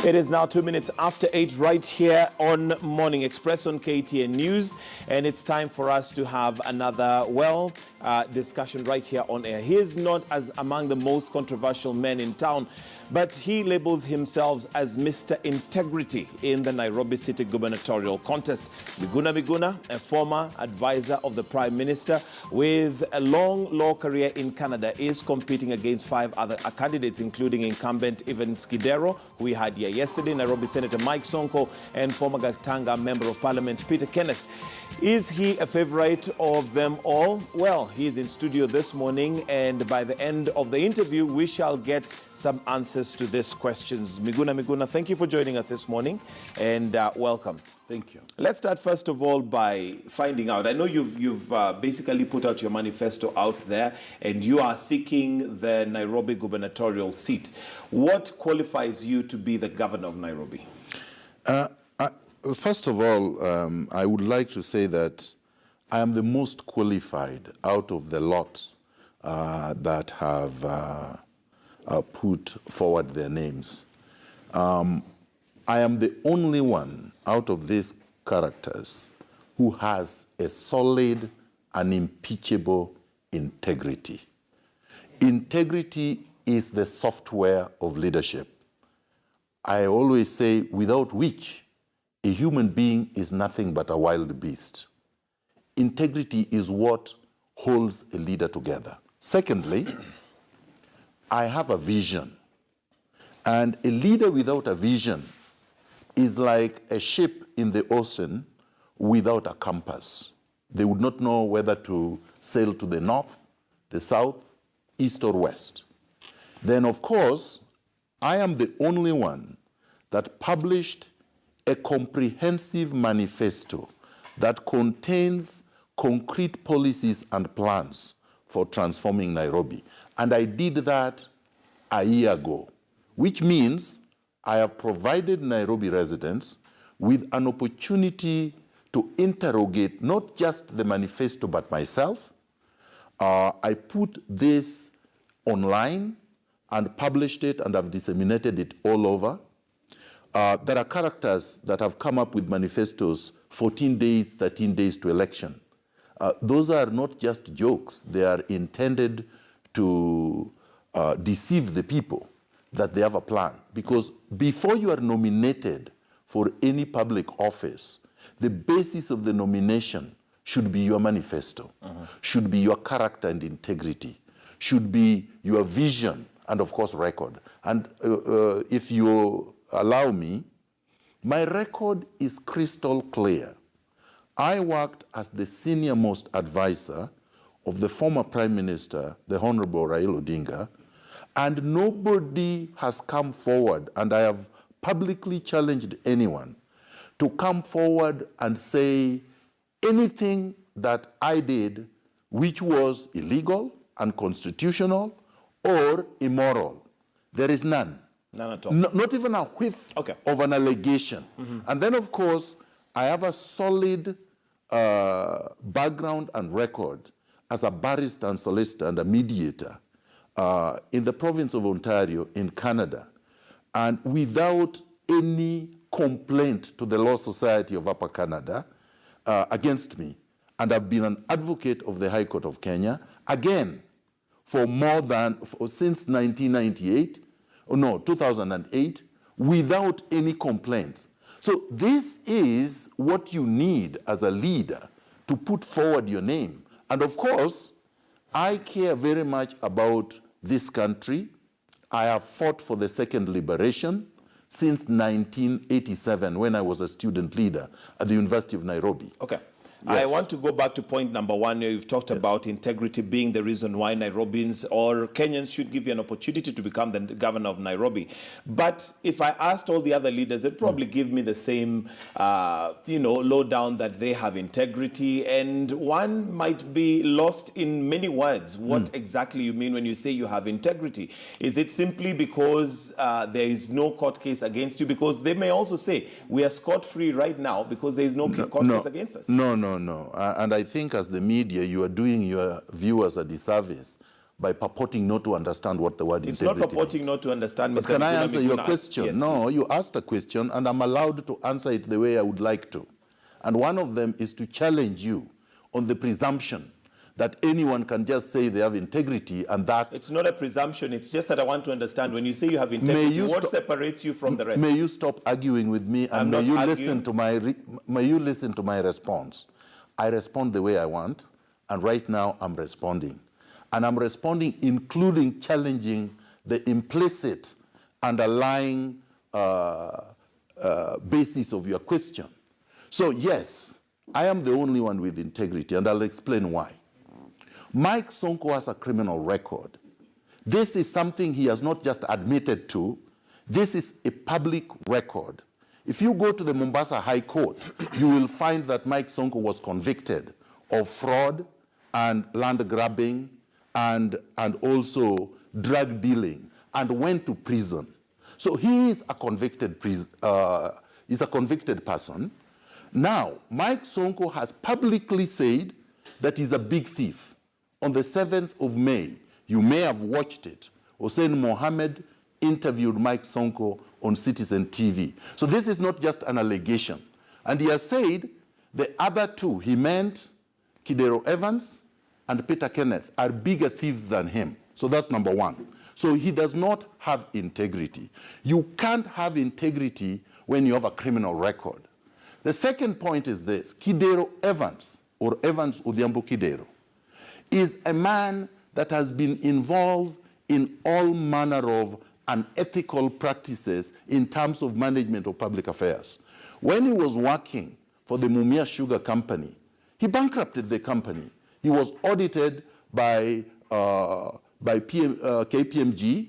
It is now 2 minutes after 8 right here on Morning Express on KTN News, and it's time for us to have another, discussion right here on air. He is not as among the most controversial men in town, but he labels himself as Mr. Integrity in the Nairobi City Gubernatorial contest. Miguna Miguna, a former advisor of the Prime Minister with a long law career in Canada, is competing against 5 other candidates, including incumbent Evan Skidero, who we had here yesterday, Nairobi Senator Mike Sonko, and former Gatanga Member of Parliament Peter Kenneth. Is he a favorite of them all? Well, he is in studio this morning, and by the end of the interview, we shall get some answers to these questions. Miguna Miguna, thank you for joining us this morning, and welcome. Thank you. Let's start first of all by finding out. I know you've basically put out your manifesto out there, and you are seeking the Nairobi gubernatorial seat. What qualifies you to be the governor of Nairobi? First of all, I would like to say that I am the most qualified out of the lot that have put forward their names. I am the only one out of these characters who has a solid, unimpeachable integrity. Integrity is the software of leadership. I always say, without which a human being is nothing but a wild beast. Integrity is what holds a leader together. Secondly, I have a vision. And a leader without a vision is like a ship in the ocean without a compass. They would not know whether to sail to the north, the south, east, or west. Then, of course, I am the only one that published a comprehensive manifesto that contains concrete policies and plans for transforming Nairobi. And I did that a year ago, which means I have provided Nairobi residents with an opportunity to interrogate not just the manifesto, but myself. I put this online and published it, and I've disseminated it all over. There are characters that have come up with manifestos 14 days, 13 days to election. Those are not just jokes. They are intended to deceive the people that they have a plan. Because before you are nominated for any public office, the basis of the nomination should be your manifesto, should be your character and integrity, should be your vision, and of course record. And if you allow me, my record is crystal clear. I worked as the senior most advisor of the former Prime Minister, the Honorable Raila Odinga, and nobody has come forward, and I have publicly challenged anyone to come forward and say anything that I did which was illegal, unconstitutional, or immoral. There is none. None at all. Not even a whiff of an allegation. And then, of course, I have a solid background and record as a barrister and solicitor and a mediator in the province of Ontario in Canada, and without any complaint to the Law Society of Upper Canada against me. And I've been an advocate of the High Court of Kenya, again, since 1998, 2008, without any complaints. So this is what you need as a leader to put forward your name. And of course, I care very much about this country. I have fought for the second liberation since 1987 when I was a student leader at the University of Nairobi. Okay. Yes. I want to go back to point number one. You've talked about integrity being the reason why Nairobians or Kenyans should give you an opportunity to become the governor of Nairobi. But if I asked all the other leaders, they'd probably give me the same, lowdown that they have integrity. And one might be lost in many words. What exactly you mean when you say you have integrity? Is it simply because there is no court case against you? Because they may also say, we are scot-free right now because there is no court case against us. No. And I think as the media, you are doing your viewers a disservice by purporting not to understand what the word it's integrity not purporting means. not to understand, But Mr. can I Miguna answer your Miguna? question? Yes, No, please. you asked a question, and I'm allowed to answer it the way I would like to. And one of them is to challenge you on the presumption that anyone can just say they have integrity and that... It's not a presumption. It's just that I want to understand. When you say you have integrity, what separates you from the rest? May you stop arguing with me, and may you listen to my response. I respond the way I want, and right now I'm responding. And I'm responding including challenging the implicit underlying basis of your question. So yes, I am the only one with integrity, and I'll explain why. Mike Sonko has a criminal record. This is something he has not just admitted to. This is a public record. If you go to the Mombasa High Court, you will find that Mike Sonko was convicted of fraud and land grabbing and also drug dealing and went to prison. So he is a convicted person. Now, Mike Sonko has publicly said that he's a big thief. On the 7th of May, you may have watched it, Hussein Mohammed interviewed Mike Sonko on Citizen TV. So this is not just an allegation. And he has said the other two, he meant Kidero Evans and Peter Kenneth, are bigger thieves than him. So that's number one. So he does not have integrity. You can't have integrity when you have a criminal record. The second point is this: Kidero Evans, or Evans Odhiambo Kidero, is a man that has been involved in all manner of unethical practices in terms of management of public affairs. When he was working for the Mumia Sugar Company, he bankrupted the company. He was audited by KPMG,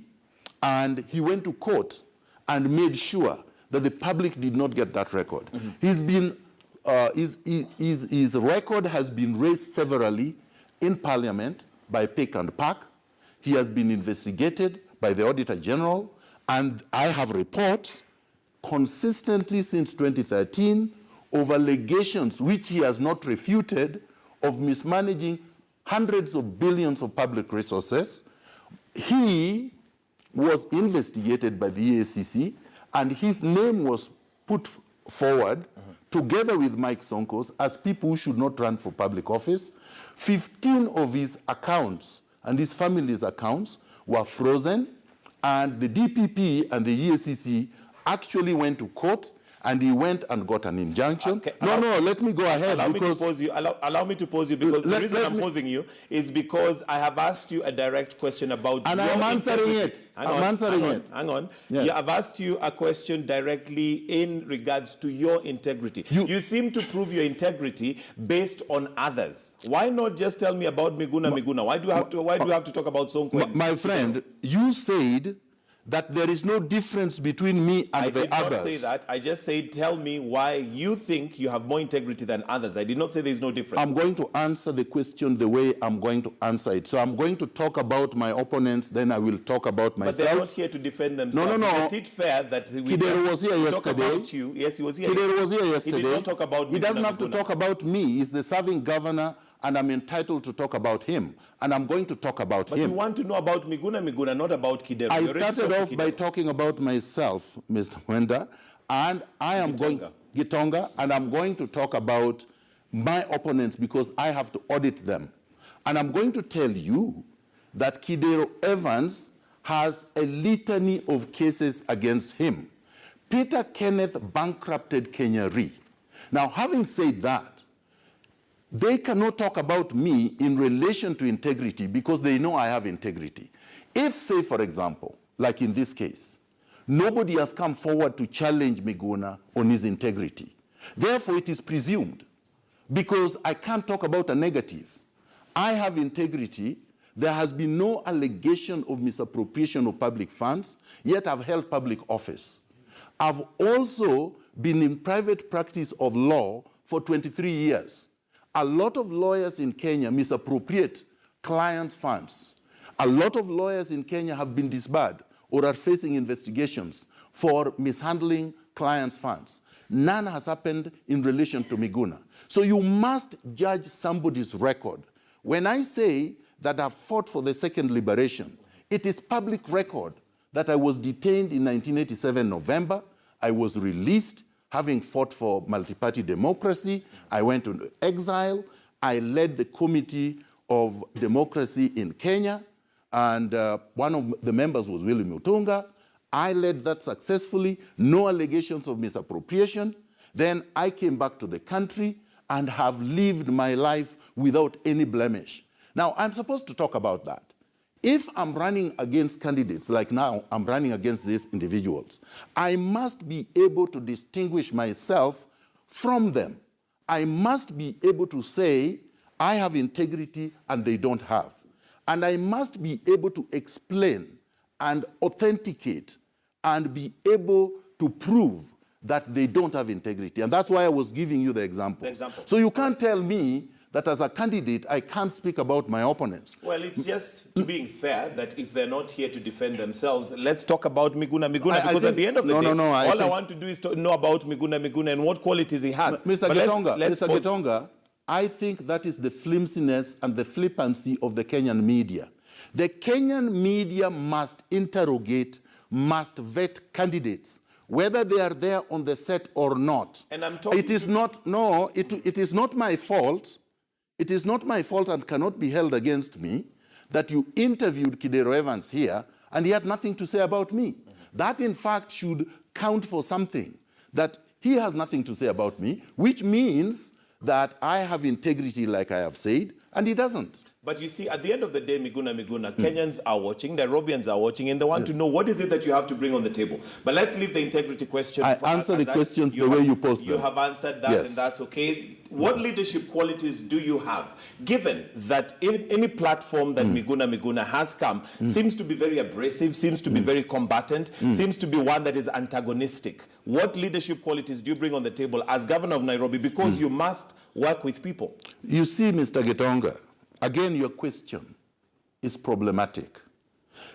and he went to court and made sure that the public did not get that record. His record has been raised severally in Parliament by Pick and Pack. He has been investigated by the Auditor General, and I have reports consistently since 2013 of allegations which he has not refuted of mismanaging hundreds of billions of public resources. He was investigated by the EACC, and his name was put forward together with Mike Sonko's as people who should not run for public office. 15 of his accounts and his family's accounts were frozen, and the DPP and the EACC actually went to court, and he went and got an injunction. Okay, let me go ahead. Allow me to pose you, because the reason I'm posing you is because I have asked you a direct question about and I'm answering it. Hang on. Yes. I've asked you a question directly in regards to your integrity. You seem to prove your integrity based on others. Why not just tell me about Miguna Miguna? Why do you have to talk about Sonko? My friend, you said that there is no difference between me and the others. I did not say that. I just said, tell me why you think you have more integrity than others. I did not say there is no difference. I'm going to answer the question the way I'm going to answer it. So I'm going to talk about my opponents, then I will talk about myself. But they're not here to defend themselves. No. Is it fair that we Kidero was here talk yesterday. About you? Yes, he was here. Kidero was here yesterday. He did not talk about me. He doesn't have to talk about me. He's the serving governor, and I'm entitled to talk about him. And I'm going to talk about him. But you want to know about Miguna Miguna, not about Kidero. I started off by talking about myself, Mr. Wenda, and I am Gitonga, and I'm going to talk about my opponents because I have to audit them. And I'm going to tell you that Kidero Evans has a litany of cases against him. Peter Kenneth bankrupted Kenya Re. Now, having said that, they cannot talk about me in relation to integrity because they know I have integrity. If, say, for example, like in this case, nobody has come forward to challenge Miguna on his integrity, therefore it is presumed, because I can't talk about a negative. I have integrity. There has been no allegation of misappropriation of public funds, yet I've held public office. I've also been in private practice of law for 23 years. A lot of lawyers in Kenya misappropriate clients' funds. A lot of lawyers in Kenya have been disbarred or are facing investigations for mishandling clients' funds. None has happened in relation to Miguna. So you must judge somebody's record. When I say that have fought for the second liberation. It is public record that I was detained in 1987 November. I was released, having fought for multi-party democracy. I went into exile. I led the Committee of Democracy in Kenya, and one of the members was Willy Mutunga. I led that successfully, no allegations of misappropriation. Then I came back to the country and have lived my life without any blemish. Now, I'm supposed to talk about that. If I'm running against candidates, like now I'm running against these individuals, I must be able to distinguish myself from them. I must be able to say, I have integrity and they don't have. And I must be able to explain and authenticate and be able to prove that they don't have integrity. And that's why I was giving you the example. So you can't tell me that as a candidate, I can't speak about my opponents. Well, it's just to being fair that if they're not here to defend themselves, let's talk about Miguna Miguna, because at the end of the day, all I want to do is to know about Miguna Miguna and what qualities he has. Mr. Getonga, I think that is the flimsiness and the flippancy of the Kenyan media. The Kenyan media must interrogate, must vet candidates, whether they are there on the set or not. And I'm talking it is not my fault. It is not my fault and cannot be held against me that you interviewed Kidero Evans here and he had nothing to say about me. That, in fact, should count for something, that he has nothing to say about me, which means that I have integrity, like I have said, and he doesn't. But you see, at the end of the day, Miguna Miguna, Kenyans are watching, Nairobians are watching, and they want to know what is it that you have to bring on the table. But let's leave the integrity question. I answer the questions the way you posed them. You have answered that, and that's okay. What leadership qualities do you have, given that any platform that Miguna Miguna has come seems to be very abrasive, seems to be very combatant, seems to be one that is antagonistic? What leadership qualities do you bring on the table as governor of Nairobi? Because you must work with people. You see, Mr. Getonga, again, your question is problematic.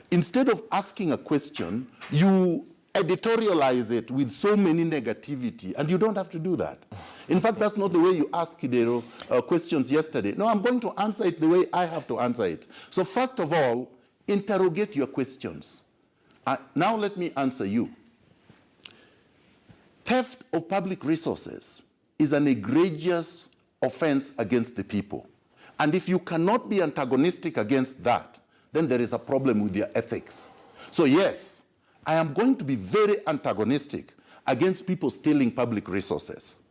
Instead of asking a question, you editorialize it with so many negativity, and you don't have to do that. In fact, that's not the way you asked Kidero questions yesterday. No, I'm going to answer it the way I have to answer it. So first of all, interrogate your questions. Now let me answer you. Theft of public resources is an egregious offense against the people. And if you cannot be antagonistic against that, then there is a problem with your ethics. So yes, I am going to be very antagonistic against people stealing public resources.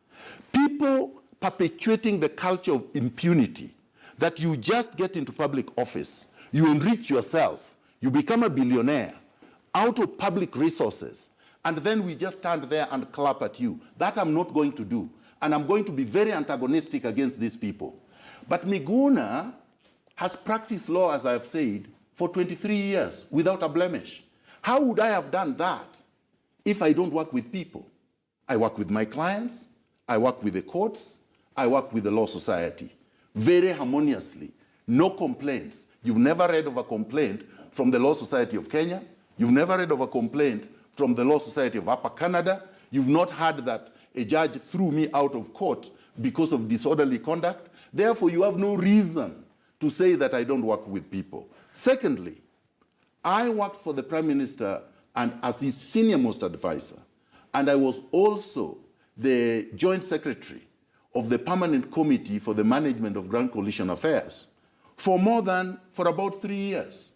People perpetuating the culture of impunity, that you just get into public office, you enrich yourself, you become a billionaire out of public resources, and then we just stand there and clap at you. That I'm not going to do. And I'm going to be very antagonistic against these people. But Miguna has practiced law, as I have said, for 23 years without a blemish. How would I have done that if I don't work with people? I work with my clients, I work with the courts, I work with the law society, very harmoniously, no complaints. You've never read of a complaint from the Law Society of Kenya. You've never read of a complaint from the Law Society of Upper Canada. You've not heard that a judge threw me out of court because of disorderly conduct. Therefore, you have no reason to say that I don't work with people. Secondly, I worked for the Prime Minister and as his senior-most advisor, and I was also the Joint Secretary of the Permanent Committee for the Management of Grand Coalition Affairs for about 3 years.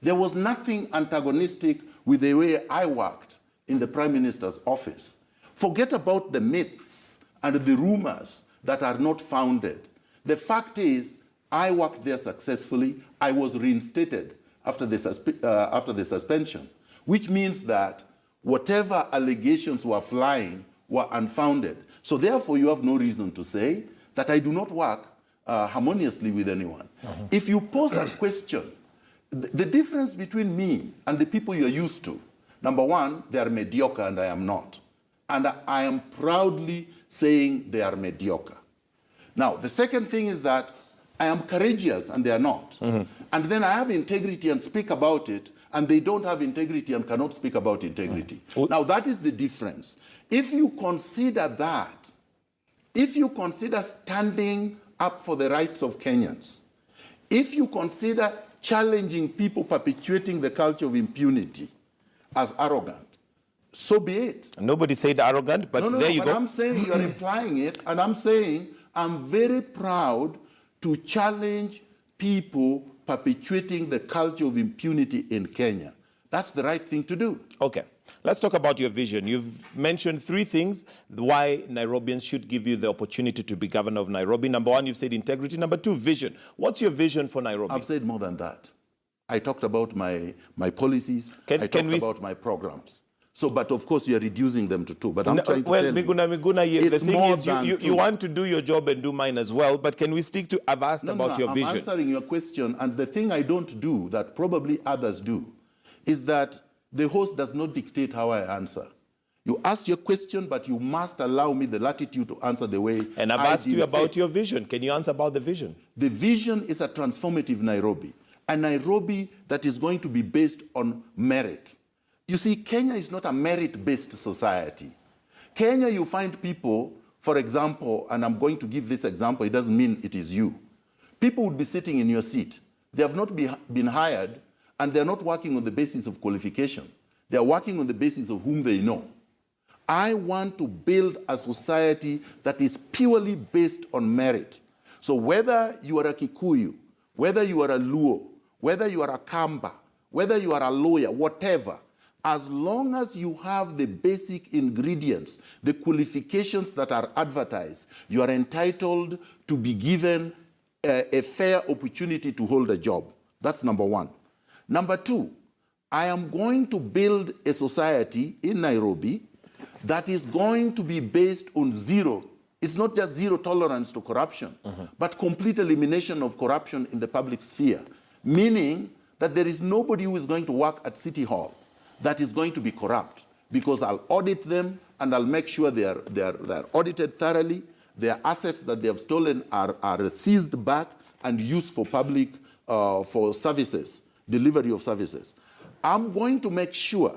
There was nothing antagonistic with the way I worked in the Prime Minister's office. Forget about the myths and the rumors that are not founded. The fact is, I worked there successfully. I was reinstated after the suspension, which means that whatever allegations were flying were unfounded. So therefore, you have no reason to say that I do not work harmoniously with anyone. If you pose a question, the difference between me and the people you're used to, number one, they are mediocre and I am not. And I am proudly saying they are mediocre. Now, the second thing is that I am courageous and they are not. And then I have integrity and speak about it, and they don't have integrity and cannot speak about integrity. Now, that is the difference. If you consider that, if you consider standing up for the rights of Kenyans, If you consider challenging people perpetuating the culture of impunity as arrogant, so be it. Nobody said arrogant, but there you go. I'm saying you're implying it, and I'm saying I'm very proud to challenge people perpetuating the culture of impunity in Kenya. That's the right thing to do. Okay. Let's talk about your vision. You've mentioned 3 things why Nairobians should give you the opportunity to be governor of Nairobi. Number 1, you've said integrity. Number 2, vision. What's your vision for Nairobi? I've said more than that. I talked about my policies. I talked about my programs. So, but of course, you're reducing them to 2. But I'm trying to tell you, Miguna, the thing is, you 2. want to do your job and do mine as well, but can we stick to, I've asked about your vision. I'm answering your question, and the thing I don't do that probably others do is that the host does not dictate how I answer. You ask your question, but you must allow me the latitude to answer the way And I've asked you about your vision. Can you answer about the vision? The vision is a transformative Nairobi, a Nairobi that is going to be based on merit. You see, Kenya is not a merit-based society. Kenya, you find people, for example, and I'm going to give this example, it doesn't mean it is you. People would be sitting in your seat. They have not been hired, and they're not working on the basis of qualification. They're working on the basis of whom they know. I want to build a society that is purely based on merit. So whether you are a Kikuyu, whether you are a Luo, whether you are a Kamba, whether you are a lawyer, whatever, as long as you have the basic ingredients, the qualifications that are advertised, you are entitled to be given a fair opportunity to hold a job. That's number 1. Number 2, I am going to build a society in Nairobi that is going to be based on zero. It's not just zero tolerance to corruption, but complete elimination of corruption in the public sphere, meaning that there is nobody who is going to work at City Hall that is going to be corrupt, because I'll audit them and I'll make sure they are audited thoroughly, their assets that they have stolen are seized back and used for public, for services, delivery of services. I'm going to make sure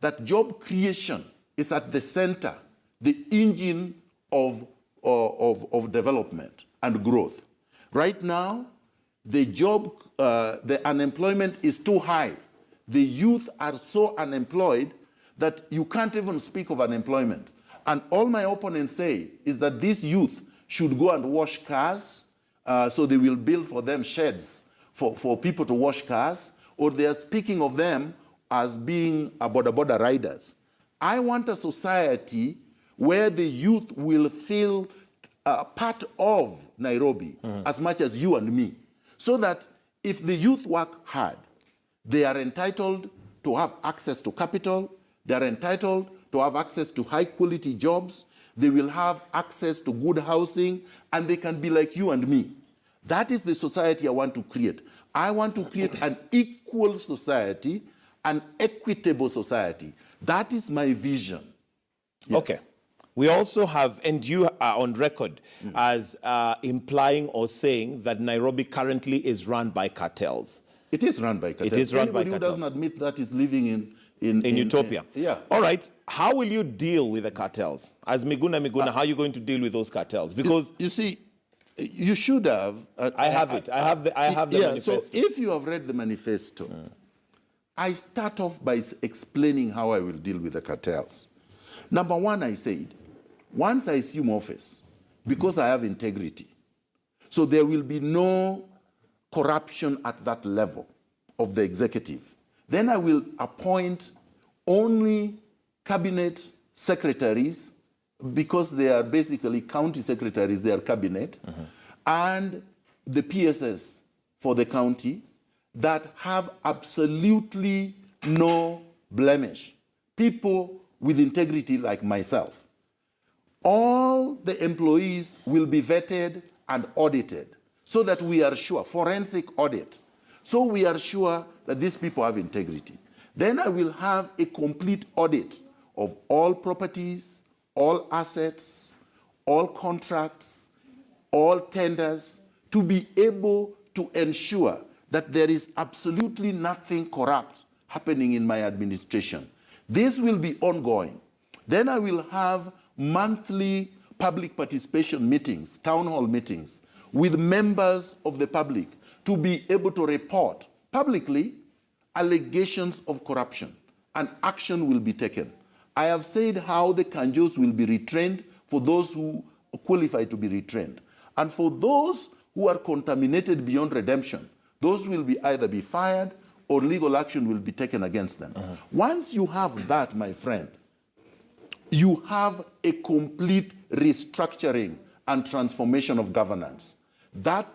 that job creation is at the center, the engine of development and growth. Right now, the unemployment is too high. The youth are so unemployed that you can't even speak of unemployment. And all my opponents say is that these youth should go and wash cars, so they will build for them sheds for people to wash cars, or they are speaking of them as being boda riders. I want a society where the youth will feel part of Nairobi as much as you and me, so that if the youth work hard, they are entitled to have access to capital, they are entitled to have access to high-quality jobs, they will have access to good housing, and they can be like you and me. That is the society I want to create. I want to create an equal society, an equitable society. That is my vision. Yes. Okay. We also have, and you are on record as implying or saying that Nairobi currently is run by cartels. It is run by cartels. It is run Anybody by cartels. Who doesn't admit that is living in utopia. Yeah. All right. How will you deal with the cartels? As Miguna Miguna, how are you going to deal with those cartels? Because you see, you should have. I have it. I have the manifesto. So if you have read the manifesto, I start off by explaining how I will deal with the cartels. Number 1, I said, once I assume office, because I have integrity, so there will be no corruption at that level of the executive. Then I will appoint only cabinet secretaries, because they are basically county secretaries, they are cabinet, and the PSS for the county that have absolutely no blemish. People with integrity like myself. All the employees will be vetted and audited so that we are sure, forensic audit, so we are sure that these people have integrity. Then I will have a complete audit of all properties, all assets, all contracts, all tenders, to be able to ensure that there is absolutely nothing corrupt happening in my administration. This will be ongoing. Then I will have monthly public participation meetings, town hall meetings, with members of the public to be able to report publicly allegations of corruption, and action will be taken. I have said how the Kanjos will be retrained for those who qualify to be retrained. And for those who are contaminated beyond redemption, those will be either be fired or legal action will be taken against them. Once you have that, my friend, you have a complete restructuring and transformation of governance. That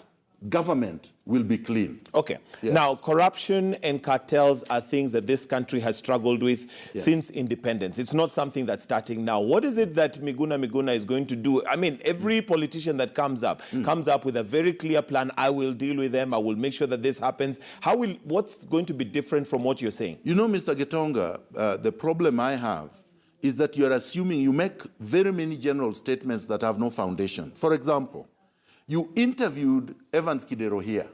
government will be clean. Okay. Yes. Now, corruption and cartels are things that this country has struggled with since independence. It's not something that's starting now. What is it that Miguna Miguna is going to do? I mean, every politician that comes up with a very clear plan. I will deal with them. I will make sure that this happens. What's going to be different from what you're saying? You know, Mr. Getonga, the problem I have is that you're assuming you make very many general statements that have no foundation. For example, you interviewed Evans Kidero here.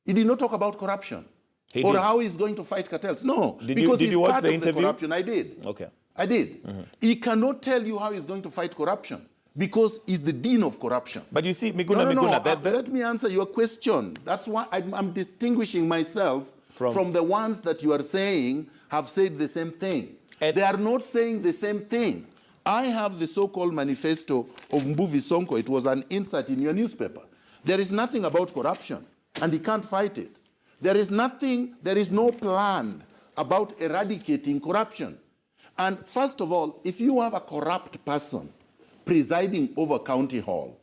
He did not talk about corruption how he's going to fight cartels. No, did you watch the interview? Corruption. I did. Okay. I did. He cannot tell you how he's going to fight corruption because he's the dean of corruption. But you see, Miguna Miguna... Let me answer your question. That's why I'm distinguishing myself from the ones that you are saying have said the same thing. They are not saying the same thing. I have the so-called manifesto of Mbuvi Sonko. It was an insert in your newspaper. There is nothing about corruption, and he can't fight it. There is no plan about eradicating corruption. And first of all, if you have a corrupt person presiding over County Hall,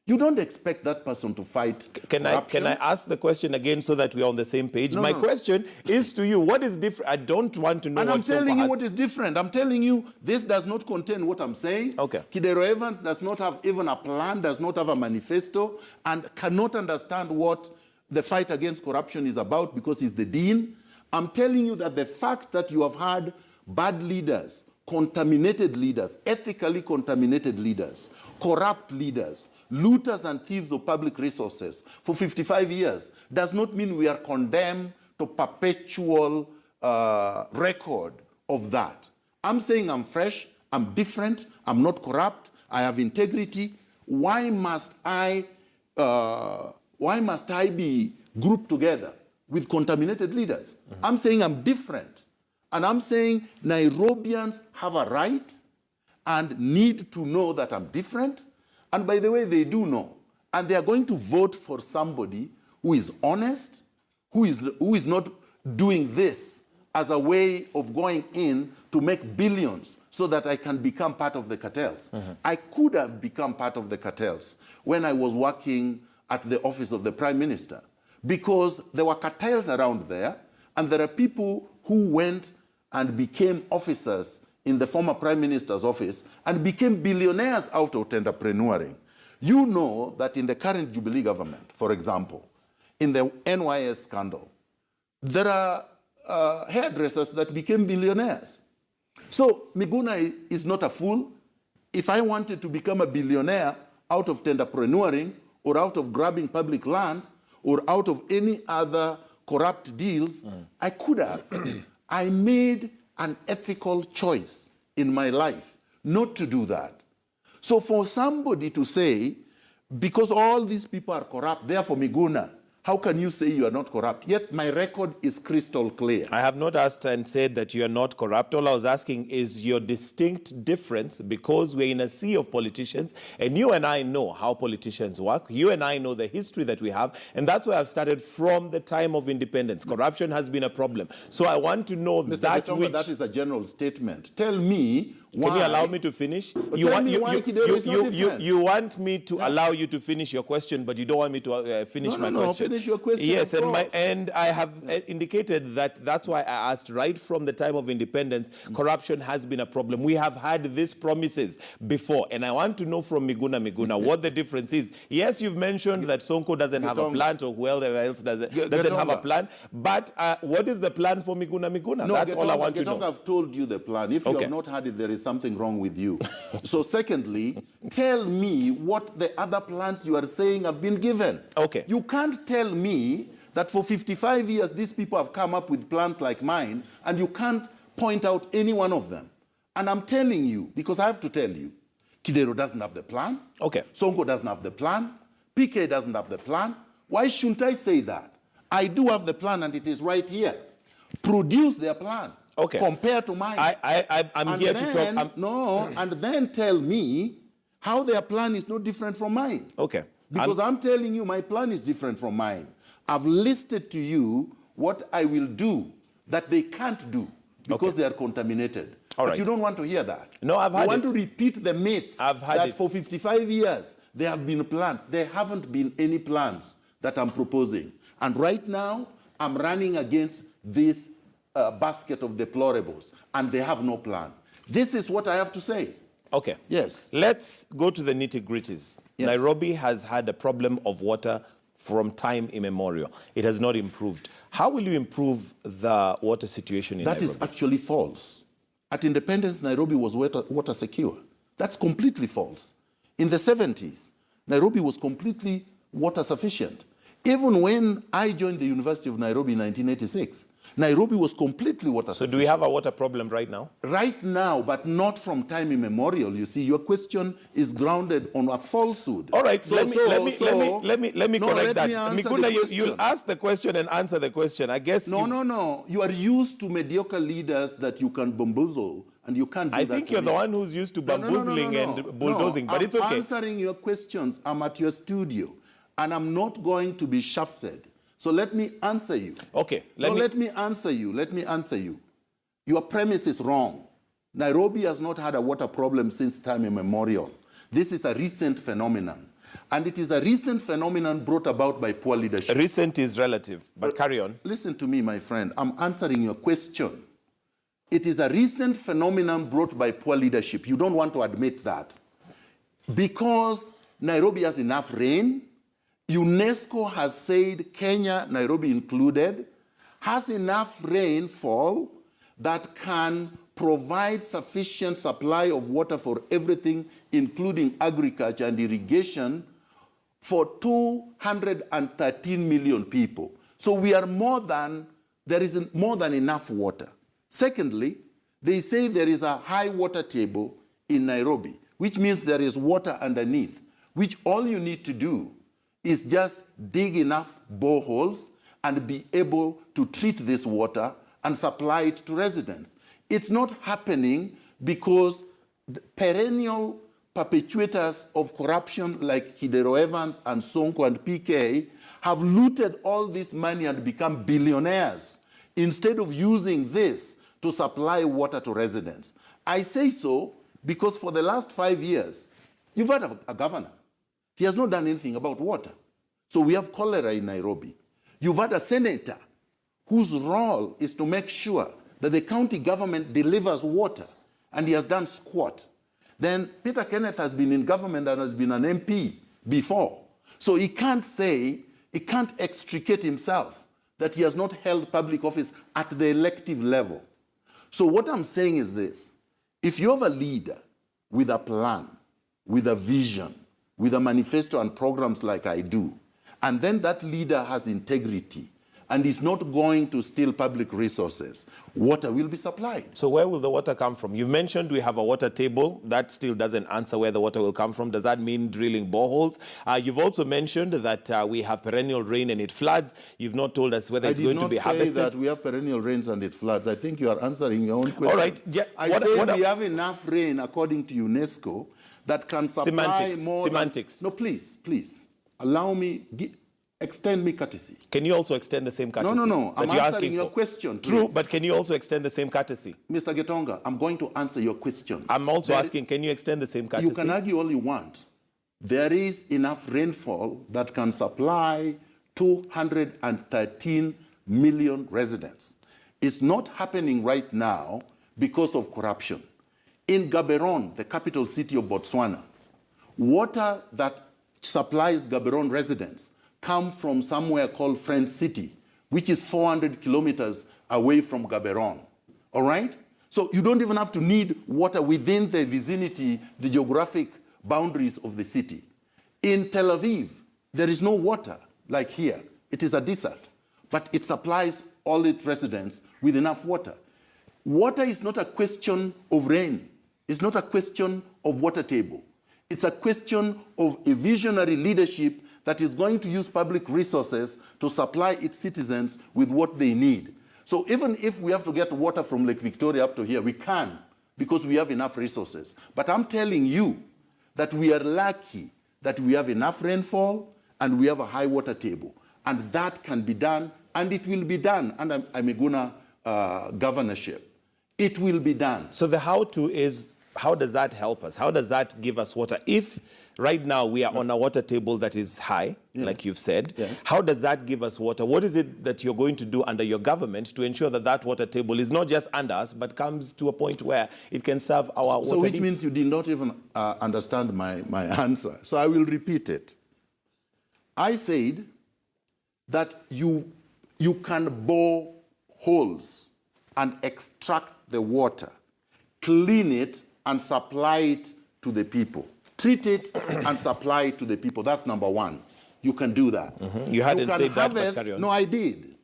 you don't expect that person to fight corruption. Can I ask the question again so that we're on the same page? My question is to you, what is different? I don't want to know what Sonko has. And I'm telling you what is different. I'm telling you this does not contain what I'm saying. Okay. Kidero Evans does not have even a plan, does not have a manifesto, and cannot understand what the fight against corruption is about because he's the dean. I'm telling you that the fact that you have had bad leaders, contaminated leaders, ethically contaminated leaders, corrupt leaders, looters and thieves of public resources for 55 years does not mean we are condemned to perpetual record of that. I'm saying I'm fresh, I'm different, I'm not corrupt, I have integrity. Why must I be grouped together with contaminated leaders? I'm saying I'm different. And I'm saying Nairobians have a right and need to know that I'm different. And by the way, they do know. And they are going to vote for somebody who is honest, who is not doing this as a way of going in to make billions so that I can become part of the cartels. I could have become part of the cartels when I was working at the office of the Prime Minister because there were cartels around there, and there are people who went and became officers in the former Prime Minister's office and became billionaires out of entrepreneuring. You know that in the current Jubilee government, for example, in the NYS scandal, there are hairdressers that became billionaires. So Miguna is not a fool. If I wanted to become a billionaire out of entrepreneuring or out of grabbing public land or out of any other corrupt deals, I could have. I made an ethical choice in my life not to do that. So for somebody to say, because all these people are corrupt, therefore Miguna, how can you say you are not corrupt? Yet my record is crystal clear. I have not asked and said that you are not corrupt. All I was asking is your distinct difference, because we're in a sea of politicians, and you and I know how politicians work. You and I know the history that we have, and that's why I've started from the time of independence. Corruption has been a problem. So I want to know Mr. that Getonga, that is a general statement. Tell me why. Can you allow me to finish? You want me to allow you to finish your question, but you don't want me to finish my question. Finish your question. Yes, and I have indicated that that's why I asked right from the time of independence, corruption has been a problem. We have had these promises before, and I want to know from Miguna what the difference is. Yes, you've mentioned that Sonko doesn't have a plan, or whoever else doesn't have a plan, but what is the plan for Miguna? No, that's all I want to know. I've told you the plan. If you have not had it, there is something wrong with you. So secondly, tell me what the other plans you are saying have been given. Okay. You can't tell me that for 55 years these people have come up with plans like mine, and you can't point out any one of them. And I'm telling you, because I have to tell you, Kidero doesn't have the plan. Okay. Sonko doesn't have the plan. PK doesn't have the plan. Why shouldn't I say that? I do have the plan, and it is right here. Produce their plan. Okay. Compared to mine. I'm here to talk. No, and then tell me how their plan is no different from mine. Okay. Because I'm telling you my plan is different from mine. I've listed to you what I will do that they can't do because they are contaminated. All but right. you don't want to hear that. No, I've had You want to repeat the myth that for 55 years there have been plans. There haven't been any plans that I'm proposing. And right now, I'm running against this basket of deplorables, and they have no plan. This is what I have to say. Okay. Yes. Let's go to the nitty-gritties. Yes. Nairobi has had a problem of water from time immemorial. It has not improved. How will you improve the water situation in Nairobi? That is actually false. At independence, Nairobi was water secure. That's completely false. In the 70s, Nairobi was completely water sufficient. Even when I joined the University of Nairobi in 1986, Nairobi was completely water sufficient. So do we have a water problem right now? Right now, but not from time immemorial. You see, your question is grounded on a falsehood. All right, let me correct that. Miguna, you'll ask the question and answer the question. I guess No. You are used to mediocre leaders that you can bamboozle, and you can't do that. I think you're the one who's used to bamboozling and bulldozing, but it's okay. I'm answering your questions. I'm at your studio, and I'm not going to be shafted. So let me answer you. Okay. Let me answer you. Your premise is wrong. Nairobi has not had a water problem since time immemorial. This is a recent phenomenon. And it is a recent phenomenon brought about by poor leadership. Recent is relative, but carry on. Listen to me, my friend. I'm answering your question. It is a recent phenomenon brought by poor leadership. You don't want to admit that. Because Nairobi has enough rain, UNESCO has said, Kenya, Nairobi included, has enough rainfall that can provide sufficient supply of water for everything, including agriculture and irrigation, for 213 million people. So we are there is more than enough water. Secondly, they say there is a high water table in Nairobi, which means there is water underneath, which all you need to do is just dig enough boreholes and be able to treat this water and supply it to residents. It's not happening because the perennial perpetuators of corruption like Hidero Evans and Sonko and PK have looted all this money and become billionaires instead of using this to supply water to residents. I say so because for the last 5 years, you've had a governor. He has not done anything about water. So we have cholera in Nairobi. You've had a senator whose role is to make sure that the county government delivers water, and he has done squat. Then Peter Kenneth has been in government and has been an MP before. So he can't extricate himself that he has not held public office at the elective level. So what I'm saying is this. If you have a leader with a plan, with a vision, with a manifesto and programs like I do, and then that leader has integrity and is not going to steal public resources, water will be supplied. So where will the water come from? You mentioned we have a water table. That still doesn't answer where the water will come from. Does that mean drilling boreholes? You've also mentioned that we have perennial rain and it floods. You've not told us whether it's going to be harvested. I did not say that we have perennial rains and it floods. I think you are answering your own question. All right. Yeah. I say we have enough rain, according to UNESCO, that can supply more Semantics. No, please. Allow me, extend me courtesy. Can you also extend the same courtesy? No. I'm answering your question. True, but can you also extend the same courtesy? Mr. Getonga, I'm going to answer your question. I'm also asking, can you extend the same courtesy? You can argue all you want. There is enough rainfall that can supply 213 million residents. It's not happening right now because of corruption. In Gaborone, the capital city of Botswana, water that supplies Gaborone residents come from somewhere called Friend City, which is 400 kilometers away from Gaborone. All right? So you don't even have to need water within the vicinity, the geographic boundaries of the city. In Tel Aviv, there is no water like here. It is a desert, but it supplies all its residents with enough water. Water is not a question of rain. It's not a question of water table. It's a question of a visionary leadership that is going to use public resources to supply its citizens with what they need. So even if we have to get water from Lake Victoria up to here, we can, because we have enough resources. But I'm telling you that we are lucky that we have enough rainfall and we have a high water table. And that can be done, and it will be done under a Miguna governorship. It will be done. So the how-to is, how does that help us? How does that give us water? If right now we are on a water table that is high, like you've said, how does that give us water? What is it that you're going to do under your government to ensure that that water table is not just under us, but comes to a point where it can serve our water So which needs? means you did not even understand my answer. So I will repeat it. I said that you can bore holes and extract the water, clean it, and supply it to the people. Treat it and supply it to the people. That's number one. You can do that. You hadn't said that, but carry on. No, I did.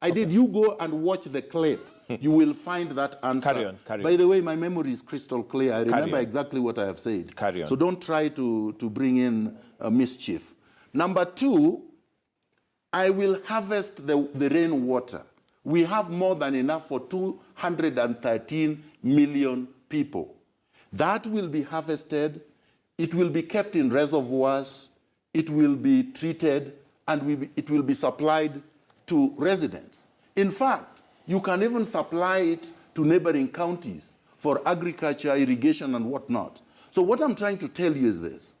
I did. You go and watch the clip. You will find that answer. Carry on, carry on. By the way, my memory is crystal clear. I remember exactly what I have said. Carry on. So don't try to bring in mischief. Number two, I will harvest the rainwater. We have more than enough for 213 million people. That will be harvested, it will be kept in reservoirs, it will be treated, and it will be supplied to residents. In fact, you can even supply it to neighboring counties for agriculture, irrigation, and whatnot. So what I'm trying to tell you is this.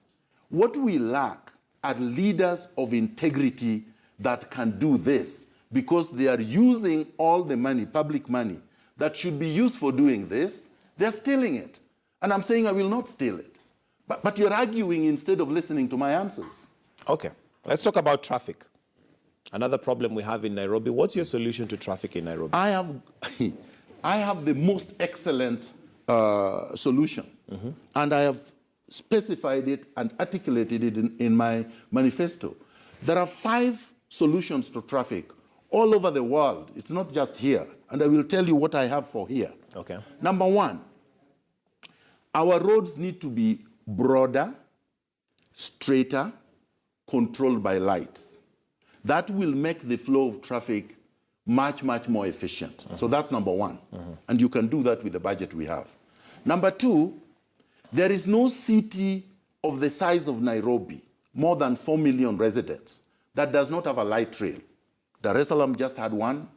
What we lack are leaders of integrity that can do this, because they are using all the money, public money, that should be used for doing this. They're stealing it. And I'm saying I will not steal it. But you're arguing instead of listening to my answers. Okay. Let's talk about traffic. Another problem we have in Nairobi. What's your solution to traffic in Nairobi? I have the most excellent solution. And I have specified it and articulated it in my manifesto. There are 5 solutions to traffic all over the world. It's not just here. And I will tell you what I have for here. Okay. Number 1, our roads need to be broader, straighter, controlled by lights. That will make the flow of traffic much, much more efficient. So that's number 1. And you can do that with the budget we have. Number 2, there is no city of the size of Nairobi, more than 4 million residents, that does not have a light rail. Dar es Salaam just had one.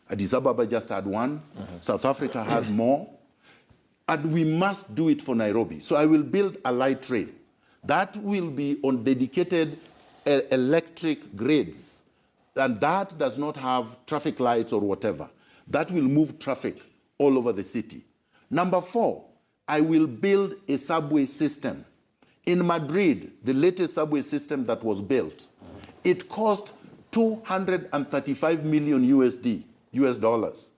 Addis Ababa just had one. South Africa has more. And we must do it for Nairobi. So I will build a light rail. That will be on dedicated electric grids. And that does not have traffic lights or whatever. That will move traffic all over the city. Number 4, I will build a subway system. In Madrid, the latest subway system that was built, it cost 235 million US dollars.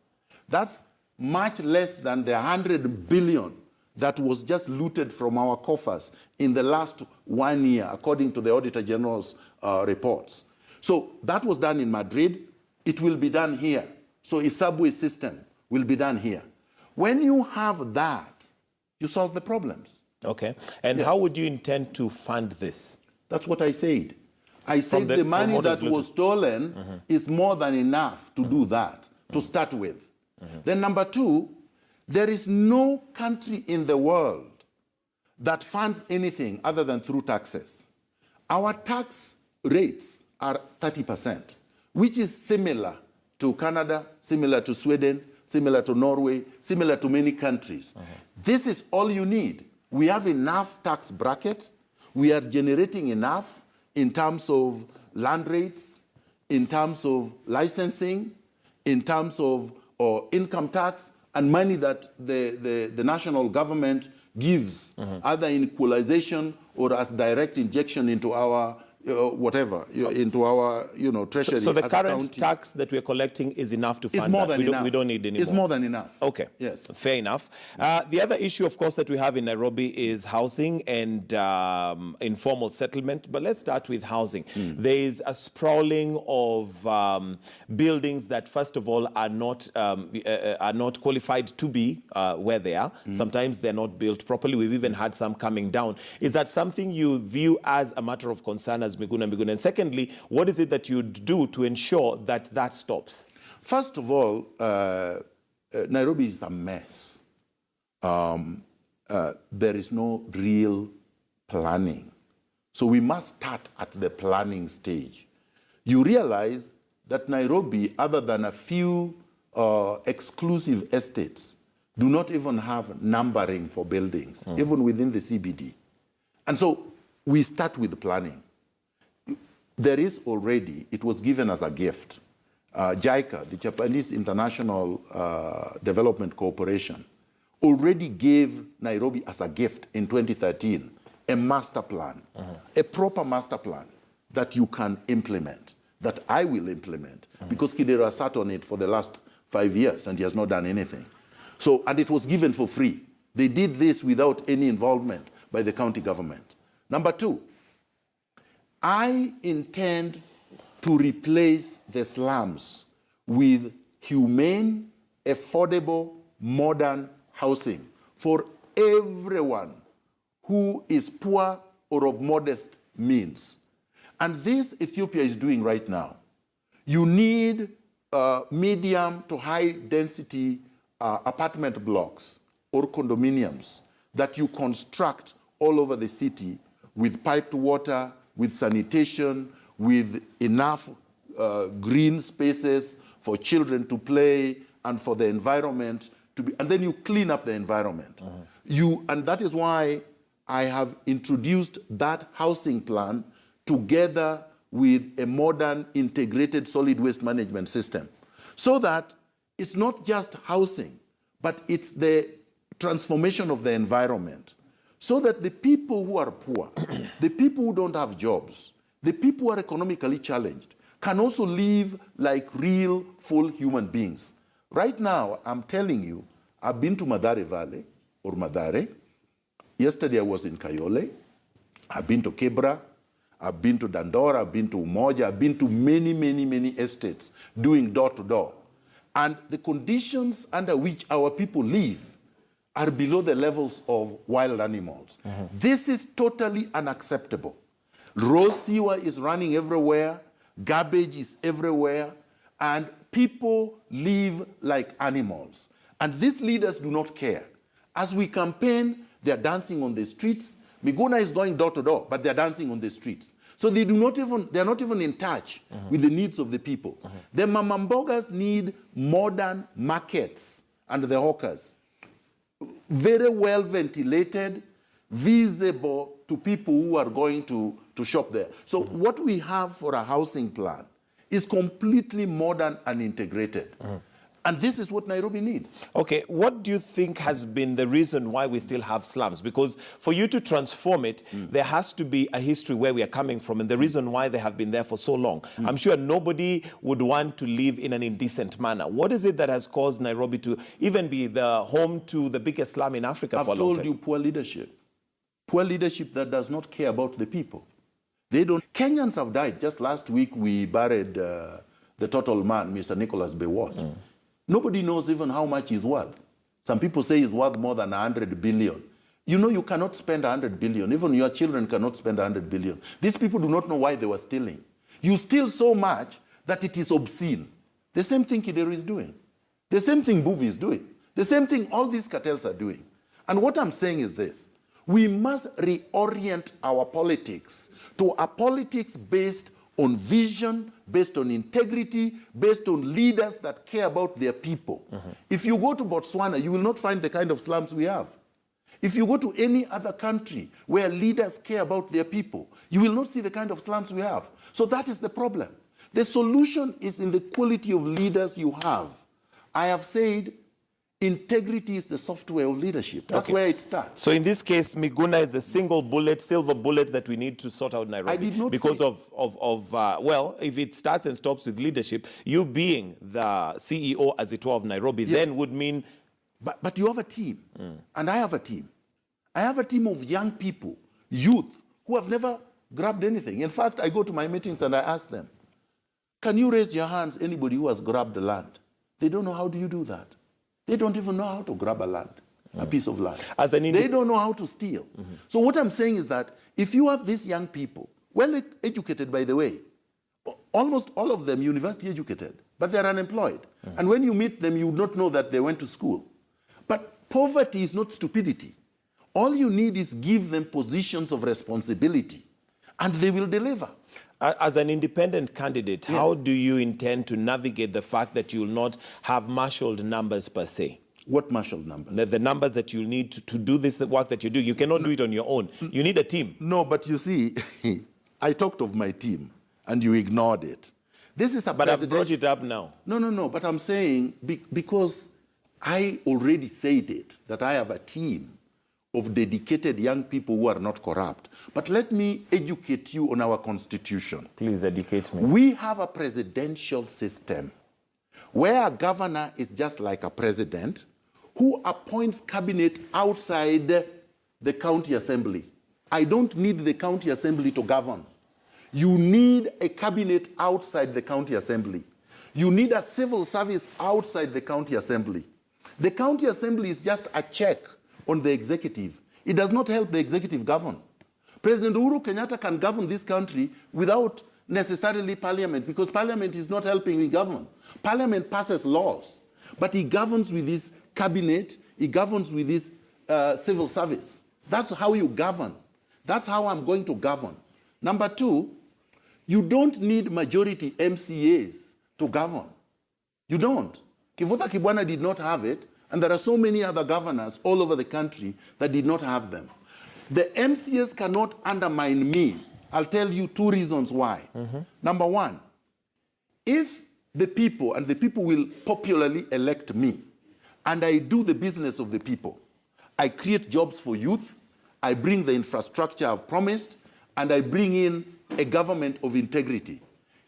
That's much less than the 100 billion that was just looted from our coffers in the last 1 year, according to the Auditor General's reports. So that was done in Madrid. It will be done here. So a subway system will be done here. When you have that, you solve the problems. Okay. And how would you intend to fund this? That's what I said. I said the money that was stolen is more than enough to do that, to start with. Then number 2, there is no country in the world that funds anything other than through taxes. Our tax rates are 30%, which is similar to Canada, similar to Sweden, similar to Norway, similar to many countries. This is all you need. We have enough tax bracket. We are generating enough in terms of land rates, in terms of licensing, in terms of income tax, and money that the national government gives, either in equalization or as direct injection into our into our treasury. So the current tax that we're collecting is enough to fund that. We don't need any more. It's more than enough. Okay. Yes. Fair enough. The other issue, of course, that we have in Nairobi is housing and informal settlement. But let's start with housing. There is a sprawling of buildings that, first of all, are not qualified to be where they are. Sometimes they're not built properly. We've even had some coming down. Is that something you view as a matter of concern as Miguna Miguna? And secondly, what is it that you'd do to ensure that that stops? First of all, Nairobi is a mess. There is no real planning. So we must start at the planning stage. You realize that Nairobi, other than a few exclusive estates, do not even have numbering for buildings, even within the CBD. And so we start with planning. There is already, it was given as a gift. JICA, the Japanese International Development Corporation, already gave Nairobi as a gift in 2013 a master plan, a proper master plan that you can implement, that I will implement, because Kidera sat on it for the last 5 years and he has not done anything. So, and it was given for free. They did this without any involvement by the county government. Number two, I intend to replace the slums with humane, affordable, modern housing for everyone who is poor or of modest means. And this Ethiopia is doing right now. You need medium to high density apartment blocks or condominiums that you construct all over the city with piped water, with sanitation, with enough green spaces for children to play and for the environment to be, and then you clean up the environment. And that is why I have introduced that housing plan together with a modern integrated solid waste management system, so that it's not just housing, but it's the transformation of the environment, so that the people who are poor, the people who don't have jobs, the people who are economically challenged can also live like real, full human beings. Right now, I'm telling you, I've been to Madare Valley, or Madare. Yesterday I was in Kayole. I've been to Kebra. I've been to Dandora. I've been to Umoja. I've been to many, many, many estates doing door-to-door. And the conditions under which our people live are below the levels of wild animals. This is totally unacceptable. Raw sewer is running everywhere. Garbage is everywhere. And people live like animals. And these leaders do not care. As we campaign, they're dancing on the streets. Miguna is going door to door, but they're dancing on the streets. So they're not even in touch with the needs of the people. The mamambogas need modern markets and the hawkers. Very well ventilated, visible to people who are going to shop there. So what we have for a housing plan is completely modern and integrated. And this is what Nairobi needs. Okay, what do you think has been the reason why we still have slums? Because for you to transform it, there has to be a history where we are coming from and the reason why they have been there for so long. I'm sure nobody would want to live in an indecent manner. What is it that has caused Nairobi to even be the home to the biggest slum in Africa for a long time? I've told you, poor leadership. Poor leadership that does not care about the people. They don't. Kenyans have died. Just last week, we buried the total man, Mr. Nicholas Bewot. Nobody knows even how much he's worth. Some people say he's worth more than 100 billion. You know, you cannot spend 100 billion. Even your children cannot spend 100 billion. These people do not know why they were stealing. You steal so much that it is obscene. The same thing Kidero is doing. The same thing Buvi is doing. The same thing all these cartels are doing. And what I'm saying is this. We must reorient our politics to a politics based on vision, based on integrity, based on leaders that care about their people. If you go to Botswana, you will not find the kind of slums we have. If you go to any other country where leaders care about their people, you will not see the kind of slums we have. So that is the problem. The solution is in the quality of leaders you have. I have said integrity is the software of leadership. That's where it starts. So in this case, Miguna is the single bullet, silver bullet that we need to sort out Nairobi. I did not because say. Well, if it starts and stops with leadership, you being the CEO, as it were, of Nairobi, then would mean... But you have a team, and I have a team. I have a team of young people, youth, who have never grabbed anything. In fact, I go to my meetings and I ask them, can you raise your hands, anybody who has grabbed the land? They don't know how do you do that. They don't even know how to grab a land, a piece of land. They don't know how to steal. So what I'm saying is that if you have these young people well educated, by the way. Almost all of them university educated, but they're unemployed. And when you meet them, you would not know that they went to school. But poverty is not stupidity. All you need is give them positions of responsibility, and they will deliver. As an independent candidate, how do you intend to navigate the fact that you will not have marshaled numbers per se? What marshaled numbers? The numbers that you'll need to do this, the work that you do. You cannot do it on your own. You need a team. No, but you see, I talked of my team, and you ignored it. This is a But I've brought it up now. No, but I'm saying, because I already said it, that I have a team of dedicated young people who are not corrupt. But let me educate you on our constitution. Please educate me. We have a presidential system where a governor is just like a president who appoints cabinet outside the county assembly. I don't need the county assembly to govern. You need a cabinet outside the county assembly. You need a civil service outside the county assembly. The county assembly is just a check on the executive. It does not help the executive govern. President Uhuru Kenyatta can govern this country without necessarily parliament, because parliament is not helping him govern. Parliament passes laws, but he governs with his cabinet, he governs with his civil service. That's how you govern. That's how I'm going to govern. Number two, you don't need majority MCAs to govern. You don't. Kivutha Kibwana did not have it, and there are so many other governors all over the country that did not have them. The MCAs cannot undermine me. I'll tell you two reasons why. Number one, if the people, and the people will popularly elect me, and I do the business of the people, I create jobs for youth, I bring the infrastructure I've promised, and I bring in a government of integrity.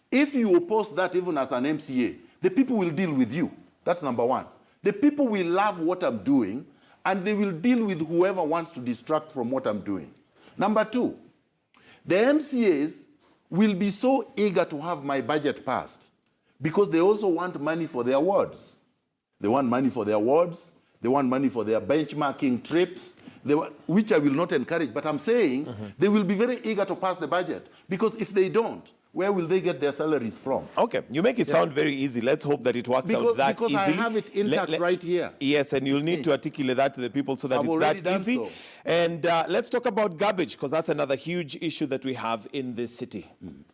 If you oppose that even as an MCA, the people will deal with you. That's number one. The people will love what I'm doing, and they will deal with whoever wants to distract from what I'm doing. Number two, the MCAs will be so eager to have my budget passed because they also want money for their wards. They want money for their wards, they want money for their benchmarking trips, which I will not encourage, but I'm saying they will be very eager to pass the budget, because if they don't, where will they get their salaries from? Okay, you make it sound very easy. Let's hope that it works out that because easily. Because I have it intact right here. Yes, and you'll need to articulate that to the people so that it's that easy. So. And let's talk about garbage, because that's another huge issue that we have in this city.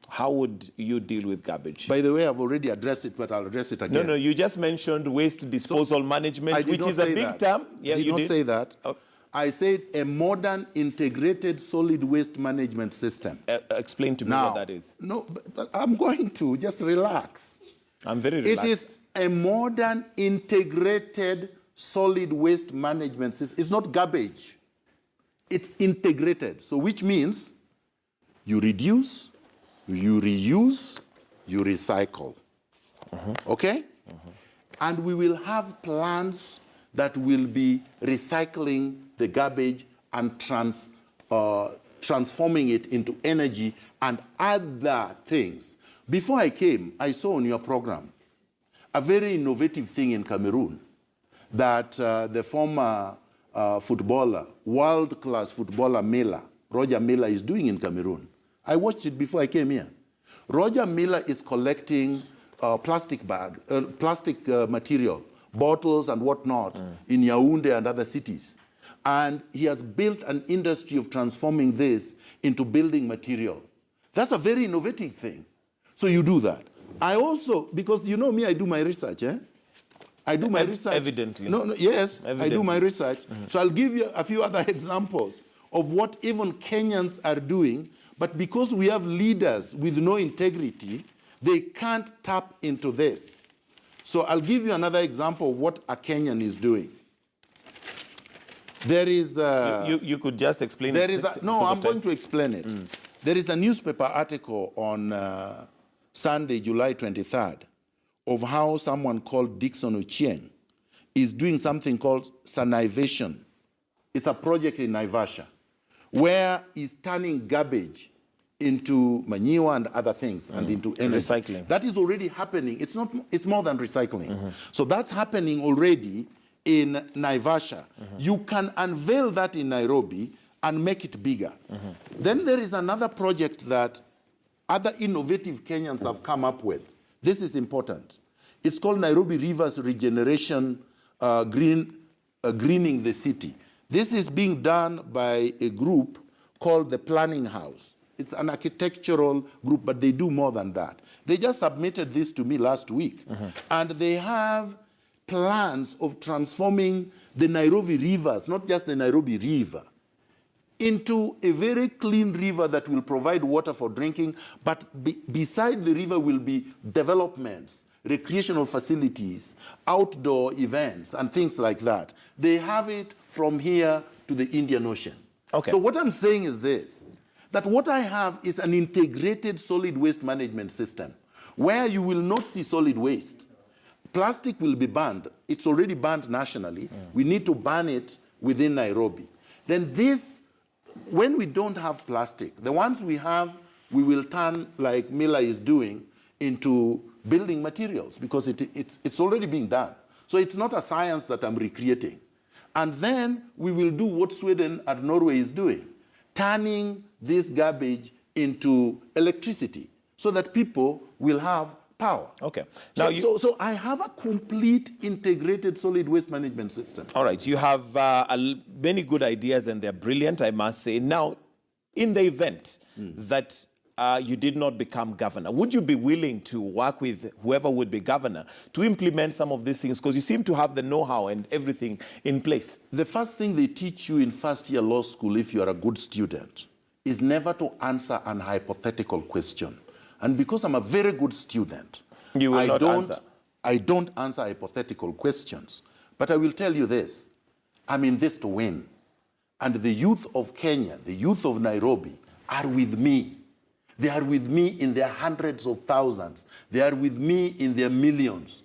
How would you deal with garbage? By the way, I've already addressed it, but I'll address it again. No, you just mentioned waste disposal management, which is a big term. Yeah, I did not say that. Oh. I said a modern integrated solid waste management system. Explain to me what that is. No, but I'm going to. Just relax. I'm very relaxed. It is a modern integrated solid waste management system. It's not garbage. It's integrated. So which means you reduce, you reuse, you recycle. Okay? And we will have plans that will be recycling the garbage and transforming it into energy and other things. Before I came, I saw on your program a very innovative thing in Cameroon that the former footballer, world-class footballer Roger Miller is doing in Cameroon. I watched it before I came here. Roger Miller is collecting plastic material, bottles and whatnot in Yaoundé and other cities. And he has built an industry of transforming this into building material. That's a very innovative thing. So you do that. I also, because you know me, I do my research, I do my research. Evidently. Yes, Evidently. I do my research. So I'll give you a few other examples of what even Kenyans are doing, but because we have leaders with no integrity, they can't tap into this. So I'll give you another example of what a Kenyan is doing. There is you could just explain it. I'm going to explain it. There is a newspaper article on Sunday, July 23rd, of how someone called Dixon Ochieng is doing something called sanivation. It's a project in Naivasha where he's turning garbage into manure and other things and into energy. Recycling. That is already happening. It's more than recycling. So that's happening already in Naivasha. You can unveil that in Nairobi and make it bigger. Then there is another project that other innovative Kenyans have come up with. This is important. It's called Nairobi Rivers Regeneration Greening the City. This is being done by a group called the Planning House. It's an architectural group, but they do more than that. They just submitted this to me last week, and they have plans of transforming the Nairobi rivers, not just the Nairobi River, into a very clean river that will provide water for drinking, but beside the river will be developments, recreational facilities, outdoor events, and things like that. They have it from here to the Indian Ocean. Okay. So what I'm saying is this, that what I have is an integrated solid waste management system where you will not see solid waste. Plastic will be banned. It's already banned nationally. We need to ban it within Nairobi. Then this, when we don't have plastic, the ones we have, we will turn, like Mila is doing, into building materials because it's already being done. So it's not a science that I'm recreating. And then we will do what Sweden and Norway is doing, turning this garbage into electricity so that people will have power. Okay. Now so I have a complete integrated solid waste management system. All right. You have many good ideas and they're brilliant, I must say. Now, in the event that you did not become governor, would you be willing to work with whoever would be governor to implement some of these things? Because you seem to have the know-how and everything in place. The first thing they teach you in first-year law school, if you are a good student, is never to answer an hypothetical question. And because I'm a very good student, you will not answer. I don't answer hypothetical questions. But I will tell you this, I'm in this to win. And the youth of Kenya, the youth of Nairobi, are with me. They are with me in their hundreds of thousands. They are with me in their millions.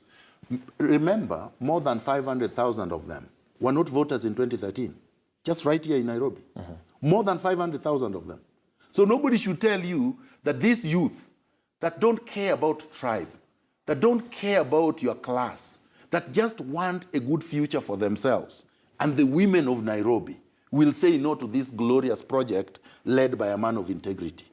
Remember, more than 500,000 of them were not voters in 2013, just right here in Nairobi. More than 500,000 of them. So nobody should tell you that these youth that don't care about tribe, that don't care about your class, that just want a good future for themselves, and the women of Nairobi will say no to this glorious project led by a man of integrity.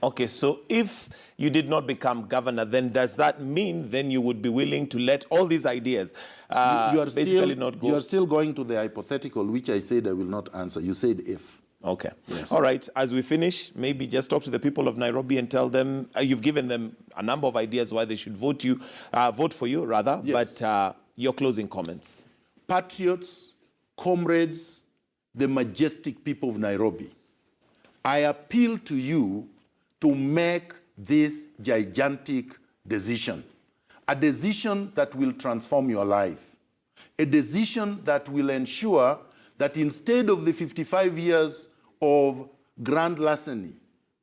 Okay, so if you did not become governor, then does that mean then you would be willing to let all these ideas basically not go? You are still going to the hypothetical, which I said I will not answer. You said if. Okay. Yes. All right. As we finish, maybe just talk to the people of Nairobi and tell them, you've given them a number of ideas why they should vote for you, rather. Yes. But your closing comments. Patriots, comrades, the majestic people of Nairobi, I appeal to you to make this gigantic decision, a decision that will transform your life, a decision that will ensure that instead of the 55 years of grand larceny,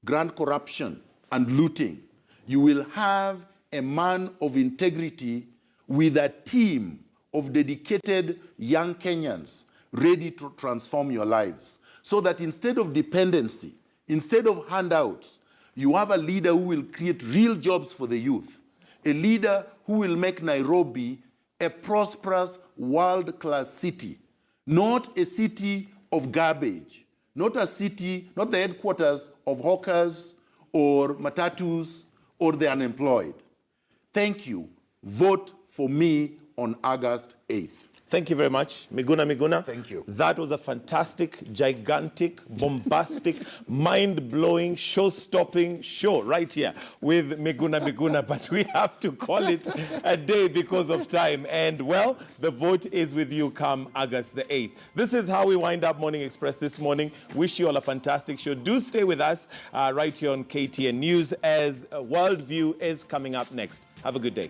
grand corruption, and looting, you will have a man of integrity with a team of dedicated young Kenyans ready to transform your lives, so that instead of dependency, instead of handouts, you have a leader who will create real jobs for the youth, a leader who will make Nairobi a prosperous, world-class city, not a city of garbage, not a city, not the headquarters of hawkers or matatus or the unemployed. Thank you. Vote for me on August 8th. Thank you very much, Miguna Miguna. Thank you. That was a fantastic, gigantic, bombastic, mind-blowing, show-stopping show right here with Miguna Miguna. But we have to call it a day because of time. And, well, the vote is with you come August the 8th. This is how we wind up Morning Express this morning. Wish you all a fantastic show. Do stay with us right here on KTN News as Worldview is coming up next. Have a good day.